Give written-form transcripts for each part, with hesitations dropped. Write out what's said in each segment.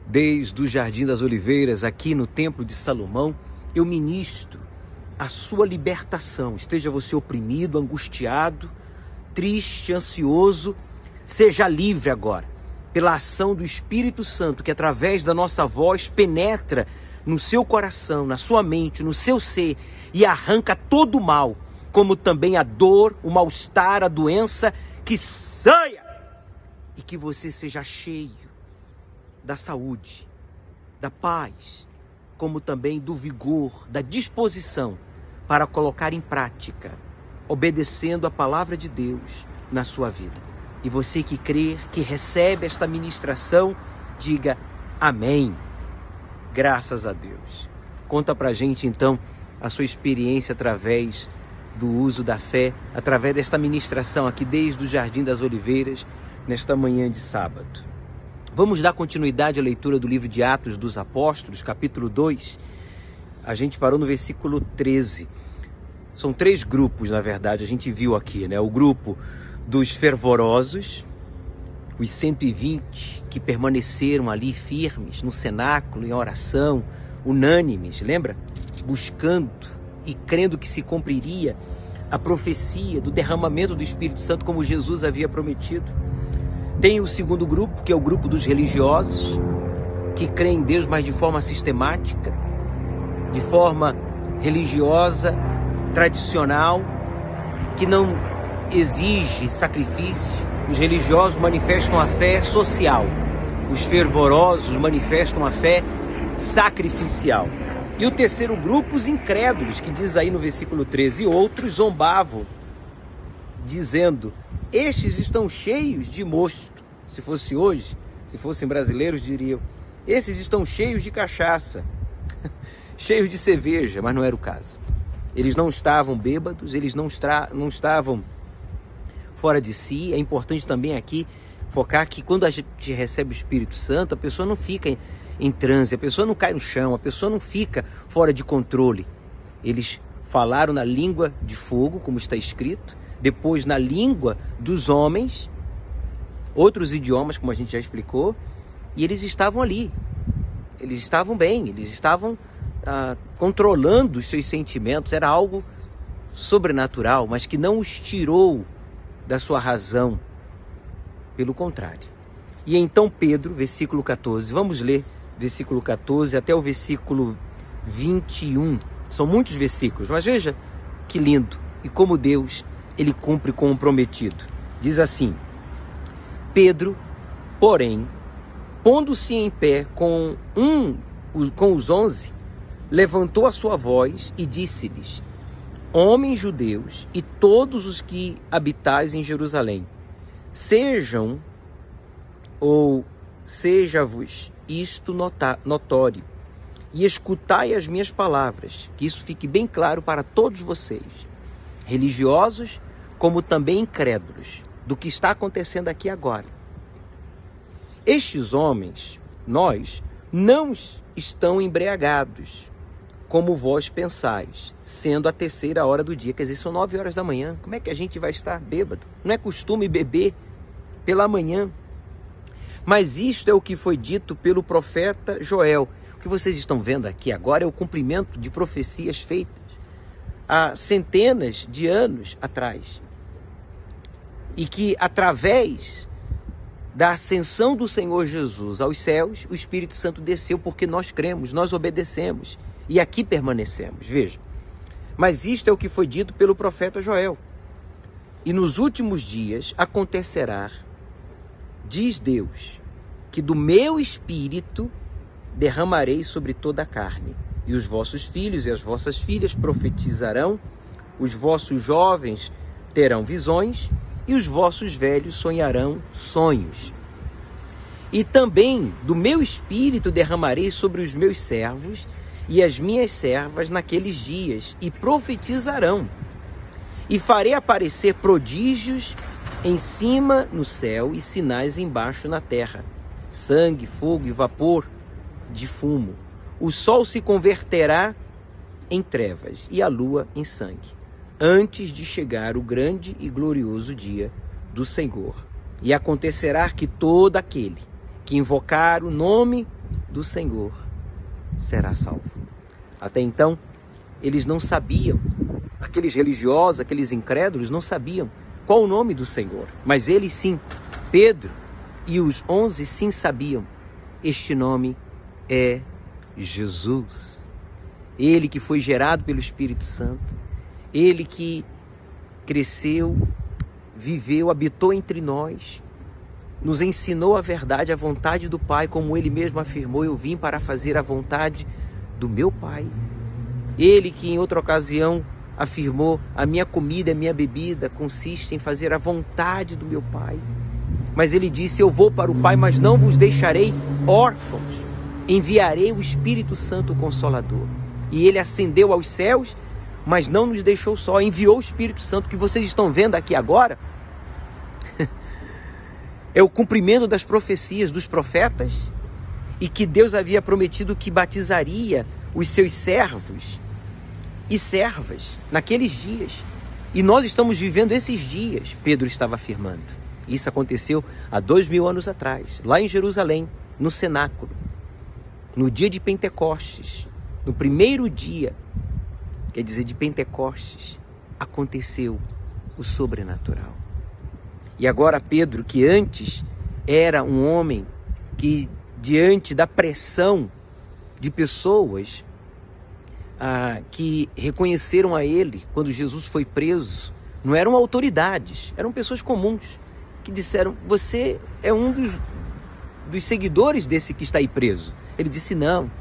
Desde o Jardim das Oliveiras, aqui no Templo de Salomão, eu ministro a sua libertação. Esteja você oprimido, angustiado, triste, ansioso, seja livre agora, pela ação do Espírito Santo, que através da nossa voz penetra no seu coração, na sua mente, no seu ser e arranca todo o mal, como também a dor, o mal-estar, a doença, que saia e que você seja cheio da saúde, da paz, como também do vigor, da disposição para colocar em prática, obedecendo a palavra de Deus na sua vida. E você que crê, que recebe esta ministração, diga amém. Graças a Deus. Conta pra gente então a sua experiência através do uso da fé, através desta ministração aqui desde o Jardim das Oliveiras, nesta manhã de sábado. Vamos dar continuidade à leitura do livro de Atos dos Apóstolos, capítulo 2. A gente parou no versículo 13. São 3 grupos, na verdade, a gente viu aqui, né? O grupo dos fervorosos, os 120 que permaneceram ali firmes no cenáculo, em oração, unânimes, lembra? Buscando e crendo que se cumpriria a profecia do derramamento do Espírito Santo como Jesus havia prometido. Tem o segundo grupo, que é o grupo dos religiosos, que creem em Deus, mas de forma sistemática, de forma religiosa, tradicional, que não exige sacrifício. Os religiosos manifestam a fé social, os fervorosos manifestam a fé sacrificial. E o terceiro grupo, os incrédulos, que diz aí no versículo 13, e outros zombavam, dizendo: estes estão cheios de mosto. Se fosse hoje, se fossem brasileiros, diriam: esses estão cheios de cachaça, cheios de cerveja, mas não era o caso. Eles não estavam bêbados, eles não estavam fora de si. É importante também aqui focar que quando a gente recebe o Espírito Santo, a pessoa não fica em transe, a pessoa não cai no chão, a pessoa não fica fora de controle. Eles falaram na língua de fogo, como está escrito, depois na língua dos homens, outros idiomas, como a gente já explicou, e eles estavam ali, eles estavam bem, eles estavam controlando os seus sentimentos. Era algo sobrenatural, mas que não os tirou da sua razão, pelo contrário. E então Pedro, versículo 14, vamos ler versículo 14 até o versículo 21, são muitos versículos, mas veja que lindo, e como Deus, ele cumpre com o prometido. Diz assim: Pedro, porém, pondo-se em pé com os 11, levantou a sua voz e disse-lhes: homens judeus e todos os que habitais em Jerusalém, seja-vos isto notório, e escutai as minhas palavras, que isso fique bem claro para todos vocês, religiosos como também incrédulos, do que está acontecendo aqui agora. Estes homens, nós, não estão embriagados, como vós pensais, sendo a 3ª hora do dia. Quer dizer, são 9 horas da manhã. Como é que a gente vai estar bêbado? Não é costume beber pela manhã. Mas isto é o que foi dito pelo profeta Joel. O que vocês estão vendo aqui agora é o cumprimento de profecias feitas há centenas de anos atrás. E que através da ascensão do Senhor Jesus aos céus, o Espírito Santo desceu, porque nós cremos, nós obedecemos. E aqui permanecemos, veja. Mas isto é o que foi dito pelo profeta Joel. E nos últimos dias acontecerá, diz Deus, que do meu Espírito derramarei sobre toda a carne. E os vossos filhos e as vossas filhas profetizarão, os vossos jovens terão visões, e os vossos velhos sonharão sonhos. E também do meu Espírito derramarei sobre os meus servos e as minhas servas naqueles dias, e profetizarão. E farei aparecer prodígios em cima no céu e sinais embaixo na terra: sangue, fogo e vapor de fumo. O sol se converterá em trevas e a lua em sangue, antes de chegar o grande e glorioso dia do Senhor. E acontecerá que todo aquele que invocar o nome do Senhor será salvo. Até então, eles não sabiam, aqueles religiosos, aqueles incrédulos não sabiam qual o nome do Senhor. Mas eles sim, Pedro e os 11 sim sabiam. Este nome é Jesus. Ele que foi gerado pelo Espírito Santo. Ele que cresceu, viveu, habitou entre nós. Nos ensinou a verdade, a vontade do Pai, como Ele mesmo afirmou, eu vim para fazer a vontade do meu Pai. Ele que em outra ocasião afirmou, a minha comida, a minha bebida consiste em fazer a vontade do meu Pai. Mas Ele disse, eu vou para o Pai, mas não vos deixarei órfãos. Enviarei o Espírito Santo Consolador. E Ele ascendeu aos céus, mas não nos deixou só, enviou o Espírito Santo, que vocês estão vendo aqui agora. É o cumprimento das profecias dos profetas e que Deus havia prometido que batizaria os seus servos e servas naqueles dias. E nós estamos vivendo esses dias, Pedro estava afirmando. Isso aconteceu há 2000 anos atrás, lá em Jerusalém, no cenáculo, no dia de Pentecostes, no primeiro dia, quer dizer, de Pentecostes, aconteceu o sobrenatural. E agora Pedro, que antes era um homem que, diante da pressão de pessoas que reconheceram a ele quando Jesus foi preso, não eram autoridades, eram pessoas comuns, que disseram, você é um dos seguidores desse que está aí preso. Ele disse não.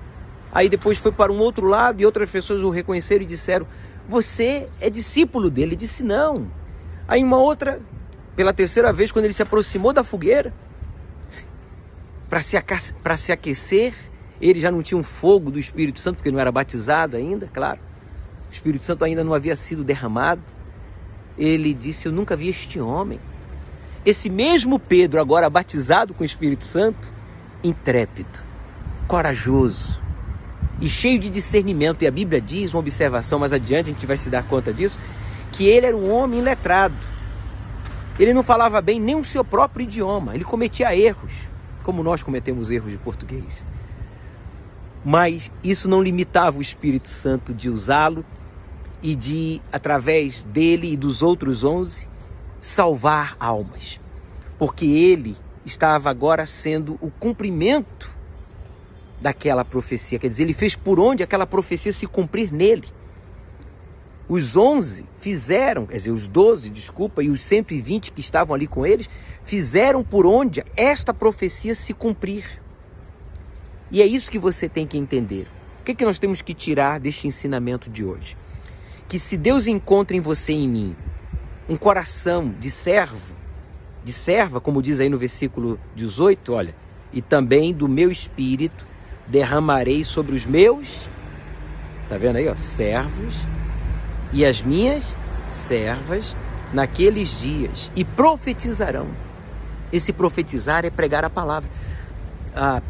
Aí depois foi para um outro lado e outras pessoas o reconheceram e disseram, você é discípulo dele. Ele disse não. Aí uma outra... Pela terceira vez, quando ele se aproximou da fogueira, para se aquecer, ele já não tinha um fogo do Espírito Santo, porque não era batizado ainda, claro. O Espírito Santo ainda não havia sido derramado. Ele disse, eu nunca vi este homem. Esse mesmo Pedro, agora batizado com o Espírito Santo, intrépido, corajoso e cheio de discernimento. E a Bíblia diz, uma observação mais adiante, a gente vai se dar conta disso, que ele era um homem iletrado. Ele não falava bem nem o seu próprio idioma, ele cometia erros, como nós cometemos erros de português. Mas isso não limitava o Espírito Santo de usá-lo e de, através dele e dos outros 11, salvar almas. Porque ele estava agora sendo o cumprimento daquela profecia, quer dizer, ele fez por onde aquela profecia se cumprir nele. Os 11 fizeram, quer dizer, os 12, desculpa, e os 120 que estavam ali com eles, fizeram por onde esta profecia se cumprir. E é isso que você tem que entender. O que nós temos que tirar deste ensinamento de hoje? Que se Deus encontra em você e em mim um coração de servo, de serva, como diz aí no versículo 18, olha, e também do meu espírito derramarei sobre os meus, tá vendo aí, ó, servos, e as minhas servas naqueles dias, e profetizarão. Esse profetizar é pregar a palavra.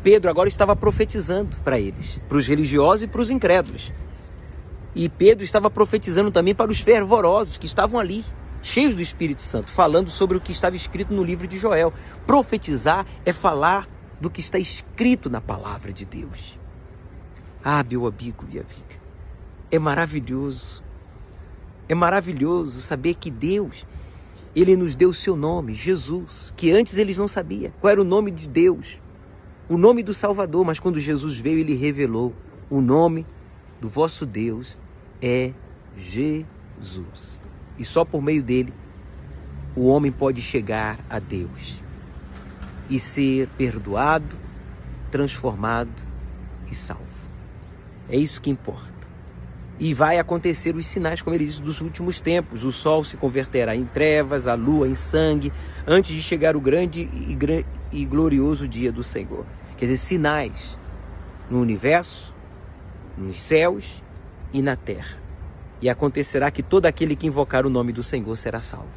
Pedro agora estava profetizando para eles, para os religiosos e para os incrédulos. E Pedro estava profetizando também para os fervorosos que estavam ali, cheios do Espírito Santo, falando sobre o que estava escrito no livro de Joel. Profetizar é falar do que está escrito na palavra de Deus. Meu amigo, minha amiga, é maravilhoso. É maravilhoso saber que Deus, Ele nos deu o seu nome, Jesus, que antes eles não sabiam qual era o nome de Deus, o nome do Salvador, mas quando Jesus veio, Ele revelou, o nome do vosso Deus é Jesus. E só por meio dele, o homem pode chegar a Deus e ser perdoado, transformado e salvo. É isso que importa. E vai acontecer os sinais, como ele disse, dos últimos tempos. O sol se converterá em trevas, a lua em sangue, antes de chegar o grande e glorioso dia do Senhor. Quer dizer, sinais no universo, nos céus e na terra. E acontecerá que todo aquele que invocar o nome do Senhor será salvo.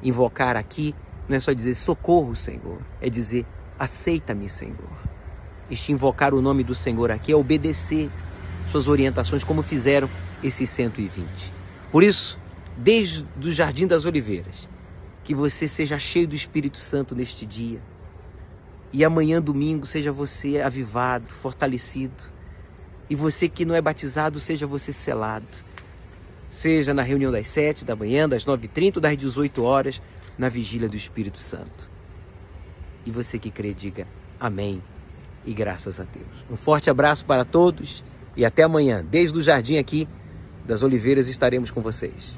Invocar aqui não é só dizer socorro, Senhor, é dizer aceita-me, Senhor. Este invocar o nome do Senhor aqui é obedecer suas orientações, como fizeram esses 120. Por isso, desde o Jardim das Oliveiras, que você seja cheio do Espírito Santo neste dia E amanhã, domingo, seja você avivado, fortalecido. E você que não é batizado, seja você selado. Seja na reunião das 7 da manhã, das 9h30 ou das 18 horas, na vigília do Espírito Santo. E você que crê, diga amém e graças a Deus. Um forte abraço para todos e até amanhã. Desde o jardim aqui das Oliveiras estaremos com vocês.